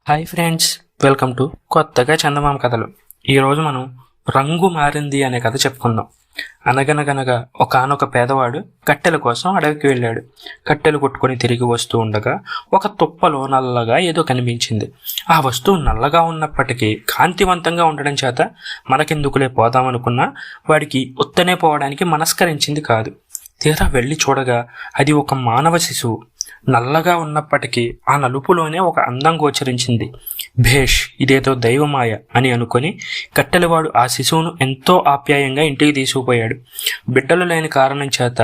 Hi friends, welcome to కొత్తగా చందమామ కథలు. ఈరోజు మనం రంగు మారింది అనే కథ చెప్పుకుందాం. అనగనగనగా ఒకానొక పేదవాడు కట్టెల కోసం అడవికి వెళ్ళాడు. కట్టెలు కొట్టుకొని తిరిగి వస్తూ ఉండగా ఒక తుప్పలో నల్లగా ఏదో కనిపించింది. ఆ వస్తువు నల్లగా ఉన్నప్పటికీ కాంతివంతంగా ఉండడం చేత మనకెందుకులే పోదామనుకున్నా వాడికి ఉత్తనే పోవడానికి మనస్కరించింది కాదు. తీరా వెళ్ళి చూడగా అది ఒక మానవ శిశువు. నల్లగా ఉన్నప్పటికీ ఆ నలుపులోనే ఒక అందం గోచరించింది. భేష్, ఇదేదో దైవమాయ అని అనుకుని కట్టెలవాడు ఆ శిశువును ఎంతో ఆప్యాయంగా ఇంటికి తీసుకుపోయాడు. బిడ్డలు లేని కారణం చేత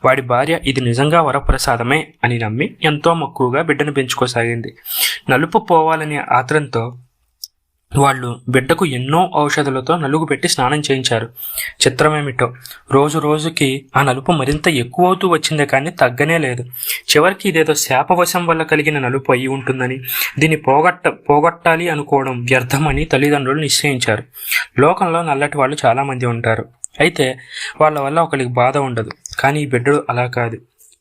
వాడి భార్య ఇది నిజంగా వరప్రసాదమే అని నమ్మి ఎంతో మక్కువగా బిడ్డను పెంచుకోసాగింది. నలుపు పోవాలనే ఆత్రంతో వాళ్ళు బిడ్డకు ఎన్నో ఔషధాలతో నలుగు పెట్టి స్నానం చేయించారు. చిత్రమేమిటో, రోజు రోజుకి ఆ నలుపు మరింత ఎక్కువవుతూ వచ్చిందే కానీ తగ్గనే లేదు. చివరికి ఇదేదో శాపవశం వల్ల కలిగిన నలుపు అయి ఉంటుందని, దీన్ని పోగొట్టాలి అనుకోవడం వ్యర్థమని తల్లిదండ్రులు నిశ్చయించారు. లోకంలో నల్లటి వాళ్ళు చాలామంది ఉంటారు. అయితే వాళ్ళ వల్ల ఒకరికి బాధ ఉండదు. కానీ ఈ బిడ్డడు అలా కాదు.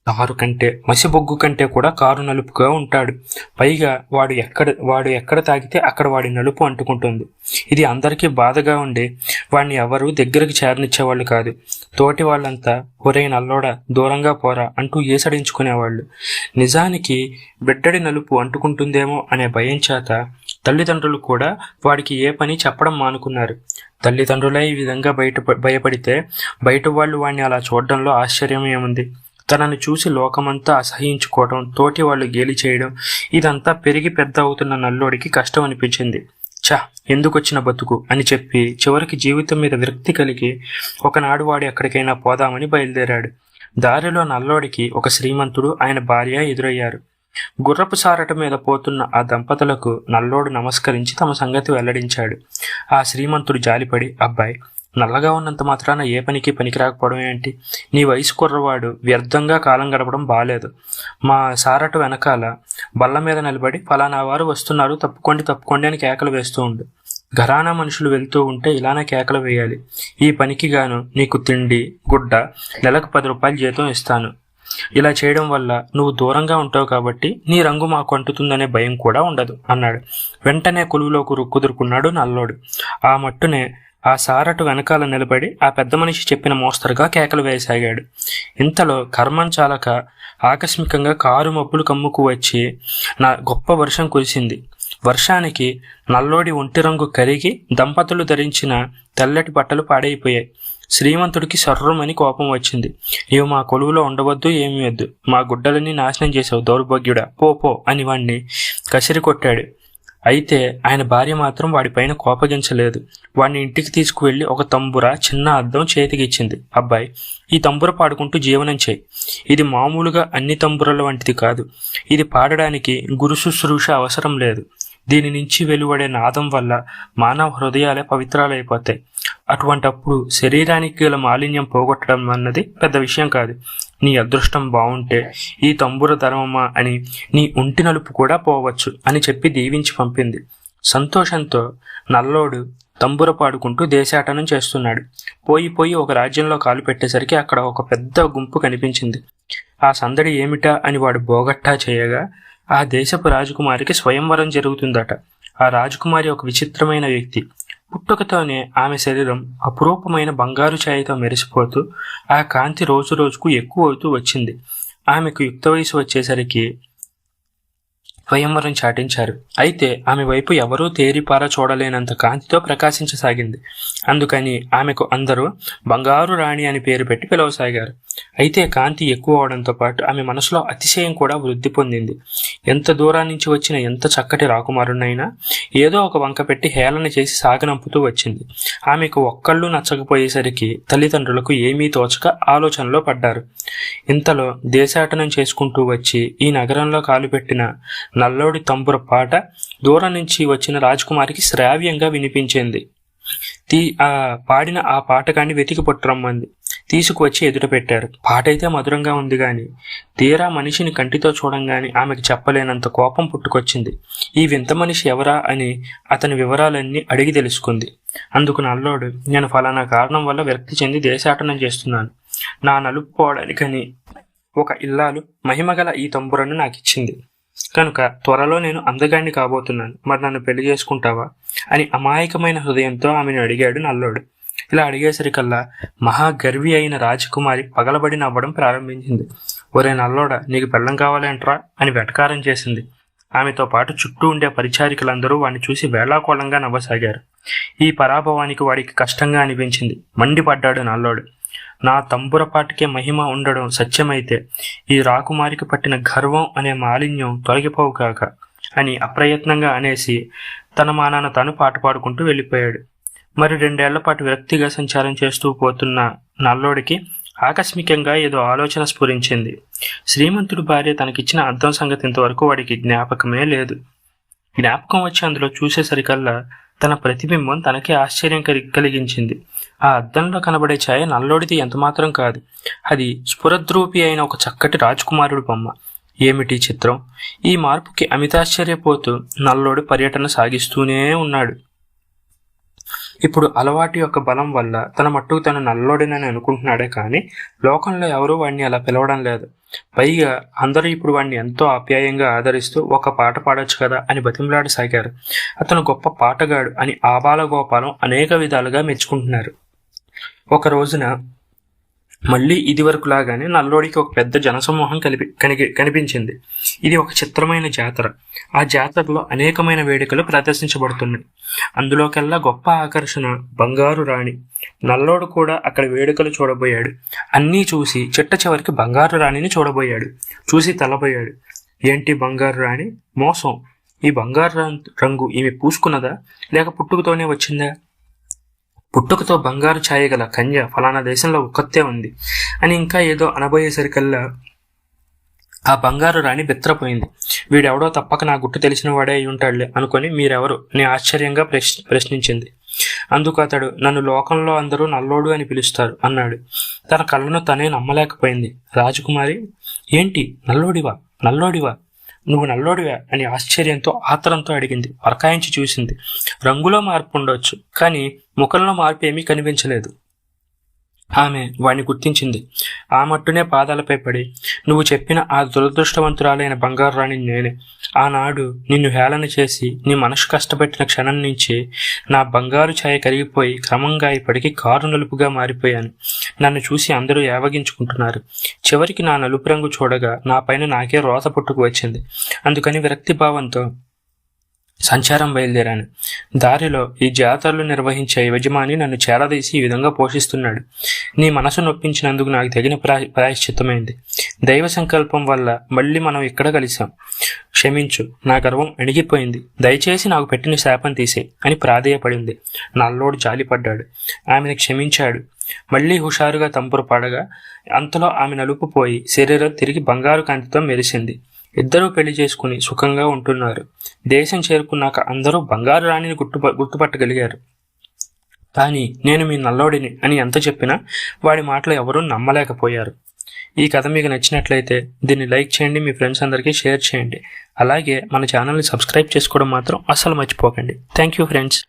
కారు కంటే, మసిబొగ్గు కంటే కూడా కారు నలుపుగా ఉంటాడు. పైగా వాడు ఎక్కడ తాగితే అక్కడ వాడి నలుపు అంటుకుంటుంది. ఇది అందరికీ బాధగా ఉండి వాడిని ఎవరు దగ్గరికి చేరనిచ్చేవాళ్ళు కాదు. తోటి వాళ్ళంతా ఒరే నల్లోడా, దూరంగా పోరా అంటూ ఏసడించుకునేవాళ్ళు. నిజానికి బిడ్డడి నలుపు అంటుకుంటుందేమో అనే భయం చేత తల్లిదండ్రులు కూడా వాడికి ఏ పని చెప్పడం మానుకున్నారు. తల్లిదండ్రులే ఈ విధంగా భయపడితే బయట వాళ్ళు వాడిని అలా చూడడంలో ఆశ్చర్యం ఏముంది? తనను చూసి లోకమంతా అసహించుకోవడం, తోటి వాళ్ళు గేలి చేయడం, ఇదంతా పెరిగి పెద్ద అవుతున్న నల్లోడికి కష్టం అనిపించింది. ఎందుకొచ్చిన బతుకు అని చెప్పి చివరికి జీవితం మీద విరక్తి కలిగి ఒకనాడు వాడు ఎక్కడికైనా పోదామని బయలుదేరాడు. దారిలో నల్లోడికి ఒక శ్రీమంతుడు, ఆయన భార్య ఎదురయ్యారు. గుర్రపు సారట మీద పోతున్న ఆ దంపతులకు నల్లోడు నమస్కరించి తమ సంగతి వెల్లడించాడు. ఆ శ్రీమంతుడు జాలిపడి, అబ్బాయి, నల్లగా ఉన్నంత మాత్రాన ఏ పనికి పనికిరాకపోవడం ఏంటి? నీ వయసు కుర్రవాడు వ్యర్థంగా కాలం గడపడం బాలేదు. మా సారటు వెనకాల బల్ల మీద నిలబడి ఫలానా వారు వస్తున్నారు, తప్పుకోండి అని కేకలు వేస్తూ ఉండు. ఘరానా మనుషులు వెళ్తూ ఉంటే ఇలానే కేకలు వేయాలి. ఈ పనికి గాను నీకు తిండి గుడ్డ నెలకు 10 రూపాయలు జీతం ఇస్తాను. ఇలా చేయడం వల్ల నువ్వు దూరంగా ఉంటావు కాబట్టి నీ రంగు మాకు అంటుతుందనే భయం కూడా ఉండదు అన్నాడు. వెంటనే కొలువులోకి కుదురుకున్నాడు నల్లోడు. ఆ మట్టునే ఆ సారటు వెనకాల నిలబడి ఆ పెద్ద మనిషి చెప్పిన మోస్తరుగా కేకలు వేయసాగాడు. ఇంతలో కర్మం చాలక ఆకస్మికంగా కారు మబ్బులు కమ్ముకు వచ్చి గొప్ప వర్షం కురిసింది. వర్షానికి నల్లోడి ఒంటి రంగు కరిగి దంపతులు ధరించిన తెల్లటి బట్టలు పాడైపోయాయి. శ్రీమంతుడికి సర్రమని కోపం వచ్చింది. నీవు మా కొలువులో ఉండవద్దు, ఏమీ వద్దు, మా గుడ్డలన్నీ నాశనం చేసావు దౌర్భాగ్యుడా, పో అని వాణ్ణి కసిరి కొట్టాడు. అయితే ఆయన భార్య మాత్రం వాడిపైన కోపగించలేదు. వాడిని ఇంటికి తీసుకువెళ్ళి ఒక తంబుర, చిన్న అద్దం చేతికిచ్చింది. అబ్బాయి, ఈ తంబుర పాడుకుంటూ జీవనం చేయి. ఇది మామూలుగా అన్ని తంబురల వంటిది కాదు. ఇది పాడడానికి గురు శుశ్రూష అవసరం లేదు. దీని నుంచి వెలువడే నాదం వల్ల మానవ హృదయాలే పవిత్రాలైపోతాయి. అటువంటప్పుడు శరీరానికి గల మాలిన్యం పోగొట్టడం అన్నది పెద్ద విషయం కాదు. నీ అదృష్టం బాగుంటే ఈ తంబుర ధర్మమా అని నీ ఒంటి నలుపు కూడా పోవచ్చు అని చెప్పి దీవించి పంపింది. సంతోషంతో నల్లోడు తంబుర పాడుకుంటూ దేశాటనం చేస్తున్నాడు. పోయి ఒక రాజ్యంలో కాలు పెట్టేసరికి అక్కడ ఒక పెద్ద గుంపు కనిపించింది. ఆ సందడి ఏమిటా అని వాడు బోగట్టా చేయగా ఆ దేశపు రాజకుమారికి స్వయంవరం జరుగుతుందట. ఆ రాజకుమారి ఒక విచిత్రమైన వ్యక్తి. పుట్టుకతోనే ఆమె శరీరం అపురూపమైన బంగారు ఛాయతో మెరిసిపోతూ ఆ కాంతి రోజు రోజుకు ఎక్కువ అవుతూ వచ్చింది. ఆమెకు యుక్త వయసు వచ్చేసరికి స్వయంవరం చాటించారు. అయితే ఆమె వైపు ఎవరూ తేరిపార చూడలేనంత కాంతితో ప్రకాశించసాగింది. అందుకని ఆమెకు అందరూ బంగారు రాణి అని పేరు పెట్టి పిలవసాగారు. అయితే కాంతి ఎక్కువ అవడంతో పాటు ఆమె మనసులో అతిశయం కూడా వృద్ధి పొందింది. ఎంత దూరం నుంచి వచ్చిన ఎంత చక్కటి రాకుమారునైనా ఏదో ఒక వంక పెట్టి హేళన చేసి సాగనంపుతూ వచ్చింది. ఆమెకు ఒక్కళ్ళు నచ్చకపోయేసరికి తల్లిదండ్రులకు ఏమీ తోచక ఆలోచనలో పడ్డారు. ఇంతలో దేశాటనం చేసుకుంటూ వచ్చి ఈ నగరంలో కాలుపెట్టిన నల్లోడి తంబుర పాట దూరం నుంచి వచ్చిన రాజకుమారికి శ్రావ్యంగా వినిపించింది. పాడిన ఆ పాటకాన్ని వెతికి పట్టురమ్మంది. తీసుకువచ్చి ఎదుట పెట్టారు. పాట అయితే మధురంగా ఉంది గాని తీరా మనిషిని కంటితో చూడంగానే ఆమెకు చెప్పలేనంత కోపం పుట్టుకొచ్చింది. ఈ వింత మనిషి ఎవరా అని అతని వివరాలన్నీ అడిగి తెలుసుకుంది. అందుకు నల్లోడు, నేను ఫలానా కారణం వల్ల విరక్తి చెంది దేశాటనం చేస్తున్నాను. నా నలుపు పోవడానికని ఒక ఇల్లాలు మహిమగల ఈ తంబురను నాకిచ్చింది. కనుక త్వరలో నేను అందగాడిని కాబోతున్నాను, మరి నన్ను పెళ్లి చేసుకుంటావా అని అమాయకమైన హృదయంతో ఆమెను అడిగాడు నల్లోడు. ఇలా అడిగేసరికల్లా మహాగర్వి అయిన రాజకుమారి పగలబడి నవ్వడం ప్రారంభించింది. ఒరే నల్లోడా, నీకు పెళ్ళం కావాలంట్రా అని వెటకారం చేసింది. ఆమెతో పాటు చుట్టూ ఉండే పరిచారికలందరూ వాడిని చూసి వేళాకోళంగా నవ్వసాగారు. ఈ పరాభవానికి వాడికి కష్టంగా అనిపించింది. మండిపడ్డాడు నల్లోడు. నా తంబురపాటికే మహిమ ఉండడం సత్యమైతే ఈ రాకుమారికి పట్టిన గర్వం అనే మాలిన్యం తొలగిపోవు కాక అని అప్రయత్నంగా అనేసి తన మానాన తాను పాట పాడుకుంటూ వెళ్ళిపోయాడు. మరి 2 ఏళ్ల పాటు విరక్తిగా సంచారం చేస్తూ పోతున్న నల్లోడికి ఆకస్మికంగా ఏదో ఆలోచన స్ఫురించింది. శ్రీమంతుడి భార్య తనకిచ్చిన అద్దం సంగతి ఇంతవరకు వాడికి జ్ఞాపకమే లేదు. జ్ఞాపకం వచ్చి అందులో చూసేసరికల్లా తన ప్రతిబింబం తనకే ఆశ్చర్యం కలిగించింది. ఆ అద్దంలో కనబడే ఛాయ నల్లోడిది ఎంతమాత్రం కాదు. అది స్ఫురద్రూపి అయిన ఒక చక్కటి రాజకుమారుడు బొమ్మ. ఏమిటి చిత్రం! ఈ మార్పుకి అమితాశ్చర్యపోతూ నల్లోడు పర్యటన సాగిస్తూనే ఉన్నాడు. ఇప్పుడు అలవాటు యొక్క బలం వల్ల తన మట్టుకు తను నల్లోడినని అనుకుంటున్నాడే కానీ లోకంలో ఎవరూ వాడిని అలా పిలవడం లేదు. పైగా అందరూ ఇప్పుడు వాడిని ఎంతో ఆప్యాయంగా ఆదరిస్తూ ఒక పాట పాడొచ్చు కదా అని బతిమలాడసాగారు. అతను గొప్ప పాటగాడు అని ఆబాలగోపాలం అనేక విధాలుగా మెచ్చుకుంటున్నారు. ఒక రోజున మళ్ళీ ఇదివరకులాగానే నల్లోడికి ఒక పెద్ద జనసమూహం కనిపించింది. ఇది ఒక చిత్రమైన జాతర. ఆ జాతరలో అనేకమైన వేడుకలు ప్రదర్శించబడుతున్నాయి. అందులోకెల్లా గొప్ప ఆకర్షణ బంగారు రాణి. నల్లోడు కూడా అక్కడ వేడుకలు చూడబోయాడు. అన్నీ చూసి చిట్ట చివరికి బంగారు రాణిని చూడబోయాడు. చూసి తలబోయాడు. ఏంటి బంగారు రాణి? మోసం! ఈ బంగారు రంగు ఈమె పూసుకున్నదా లేక పుట్టుకతోనే వచ్చిందా? పుట్టుకతో బంగారు ఛాయ గల కన్య ఫలానా దేశంలో ఒక్కతే ఉంది అని ఇంకా ఏదో అనబోయేసరికల్లా ఆ బంగారు రాణి బెత్తరపోయింది. వీడెవడో తప్పక నా గుట్టు తెలిసిన వాడే అయి ఉంటాడులే అనుకొని మీరెవరు అని ఆశ్చర్యంగా ప్రశ్నించింది. అందుకు అతడు, నన్ను లోకంలో అందరూ నల్లోడు అని పిలుస్తారు అన్నాడు. తన కళ్ళను తనే నమ్మలేకపోయింది. రాజకుమారి, ఏంటి నల్లోడివా? నల్లోడివా? నువ్వు నల్లోడివా అని ఆశ్చర్యంతో ఆతరంతో అడిగింది. వరకాయించి చూసింది. రంగులో మార్పు ఉండొచ్చు, కానీ ముఖంలో మార్పు ఏమీ కనిపించలేదు. ఆమె వాణ్ణి గుర్తించింది. ఆ మట్టునే పాదాలపై పడి, నువ్వు చెప్పిన ఆ దురదృష్టవంతురాలైన బంగారు రాణి నేనే. ఆనాడు నిన్ను హేళన చేసి నీ మనసు కష్టపెట్టిన క్షణం నుంచి నా బంగారు ఛాయ కరిగిపోయి క్రమంగా ఇప్పటికీ కారు నలుపుగా మారిపోయాను. నన్ను చూసి అందరూ ఏవగించుకుంటున్నారు. చివరికి నా నలుపు రంగు చూడగా నా పైన నాకే రోత పుట్టుకు వచ్చింది. అందుకని విరక్తి భావంతో సంచారం బయలుదేరాను. దారిలో ఈ జాతరలు నిర్వహించే యజమాని నన్ను చేరదీసి ఈ విధంగా పోషిస్తున్నాడు. నీ మనసు నొప్పించినందుకు నాకు తగిన ప్రాయశ్చిత్తమైంది. దైవ సంకల్పం వల్ల మళ్ళీ మనం ఇక్కడ కలిసాం. క్షమించు, నా గర్వం అణిగిపోయింది. దయచేసి నాకు పెట్టిన శాపం తీసే అని ప్రాధేయపడింది. నల్లోడు జాలిపడ్డాడు. ఆమెను క్షమించాడు. మళ్లీ హుషారుగా తంపురు పాడగా అంతలో ఆమె నలుపు పోయి శరీరం తిరిగి బంగారు కాంతితో మెరిసింది. ఇద్దరూ పెళ్లి చేసుకుని సుఖంగా ఉంటున్నారు. దేశం చేరుకున్నాక అందరూ బంగారు రాణిని గుర్తుపట్టగలిగారు. కానీ నేను మీ నల్లోడిని అని ఎంత చెప్పినా వాడి మాటలు ఎవరూ నమ్మలేకపోయారు. ఈ కథ మీకు నచ్చినట్లయితే దీన్ని లైక్ చేయండి, మీ ఫ్రెండ్స్ అందరికీ షేర్ చేయండి. అలాగే మన ఛానల్ని సబ్స్క్రైబ్ చేసుకోవడం మాత్రం అస్సలు మర్చిపోకండి. Thank you friends.